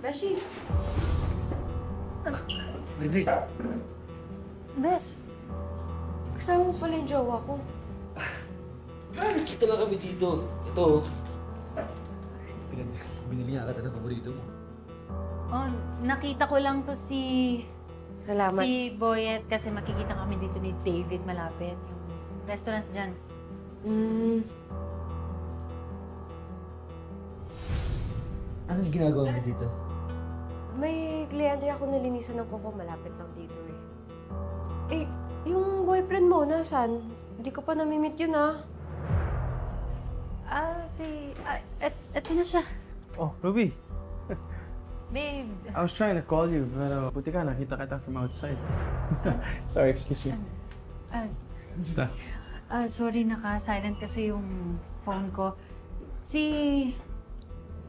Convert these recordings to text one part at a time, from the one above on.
Beshi! Baby. Bes, kasama mo pala yung jowa ko. Nakikita lang kami dito. Ito. Binili nga kita ng paborito mo. Oh, nakita ko lang to si Salamat. Boyet kasi makikita kami dito ni David malapit. Yung restaurant dyan. Anong ginagawa mo dito? May kliyente ako nalinisan ng kuko malapit lang dito eh. Eh, yung boyfriend mo, nasaan? Hindi ko pa namimit yun ah. Eto na siya. Oh, Ruby. Babe. I was trying to call you, pero buti ka, nakita kita from outside. Sorry, excuse me. Basta. Sorry, naka-silent kasi yung phone ko. Si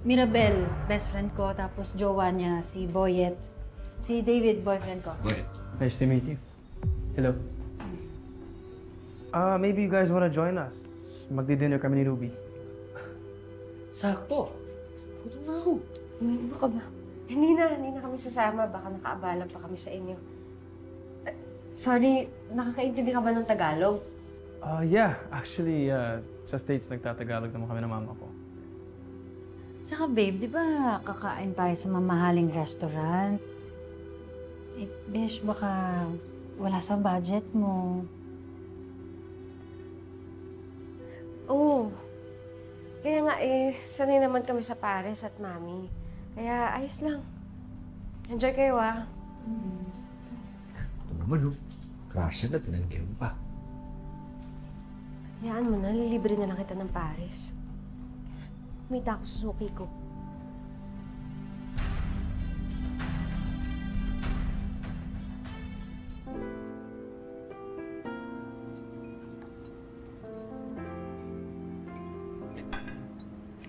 Mirabel, best friend ko, tapos jowa niya, si Boyet. Si David, boyfriend ko. Boyet. Nice to meet you. Hello. Maybe you guys wanna join us? Magdi-dinner kami ni Ruby. Sakto. Gutom na ako. Ano ka ba? Hindi na kami sasama. Baka nakaabalan pa kami sa inyo. Sorry, nakakaintindi ka ba ng Tagalog? Yeah. Actually, sa States nagtatagalog naman kami ng mama ko. Tsaka babe, di ba kakain tayo sa mamahaling restaurant? Eh, besh, baka wala sa budget mo. Oo. Kaya nga sanay naman kami sa Paris at Mami. Kaya ayos lang. Enjoy kayo ah. Ito naman, oh. Krasya na, tinanggihan pa. Hayaan mo na, lilibre na lang kita ng Paris. Kumita ako sa suki ko.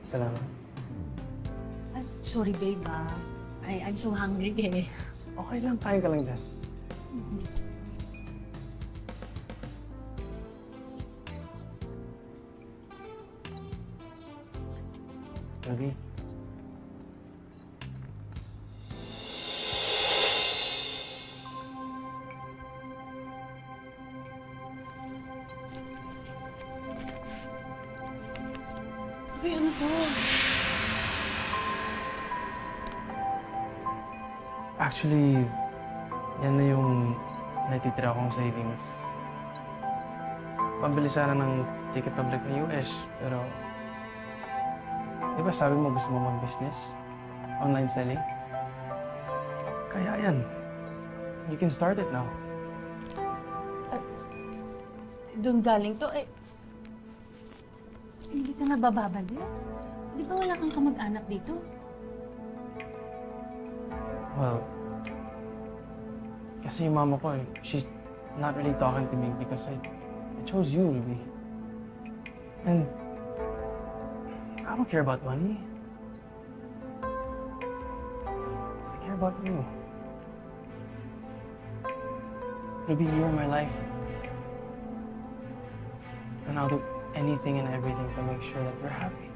Salamat. Sorry babe I'm so hungry eh. Okay lang, kain ka lang dyan. Ruby. Uy, ano to? Actually, yan na yung natitira kong savings. Pambili sana ng ticket pabalik na US, pero... Di ba sabi mo gusto mo mag-business? Online selling? Kaya yan. You can start it now. Doon galing to eh. Hindi ka nabababalik? Di ba wala kang kamag-anak dito? Well, kasi yung mama ko, she's not really talking to me because I chose you, Ruby. And I don't care about money. I care about you. Ruby, you're my life. And I'll do anything and everything to make sure that we're happy.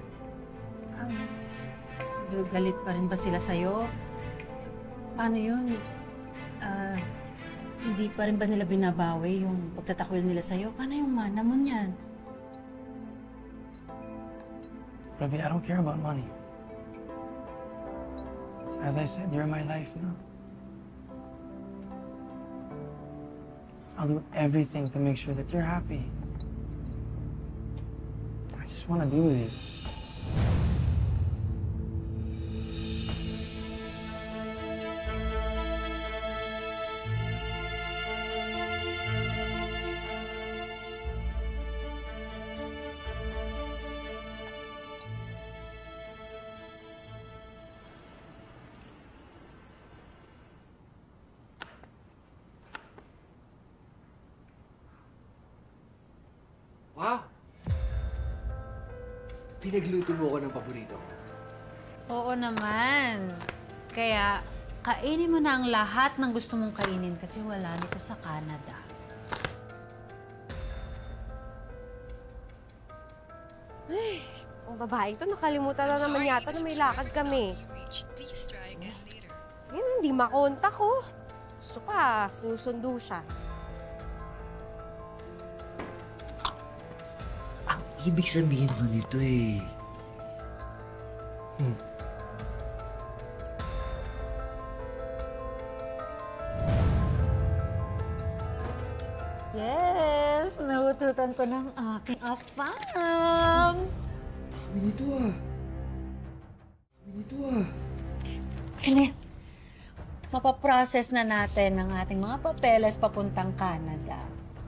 Galit pa rin ba sila sa'yo? Paano yun? Hindi pa rin ba nila binabawi yung pagtatakwil nila sa'yo? Paano yung mana mo niyan? Ruby, I don't care about money. As I said, you're my life now. I'll do everything to make sure that you're happy. I just want to be with you. Wow! Pinagluto mo ako ng paborito ko. Oo naman. Kaya, kainin mo na ang lahat ng gusto mong kainin kasi wala nito sa Canada. Ang babaeng to, nakalimutan na naman yata na may lakad kami. Please try again di makontak ko. Gusto pa, sinusundo siya. Ang ibig sabihin ko nito eh. Yes! Nahututan ko ng aking afam! Kami nito ah. Kami nito ah. Kenneth, mapaprocess na natin ang ating mga papeles papuntang Canada.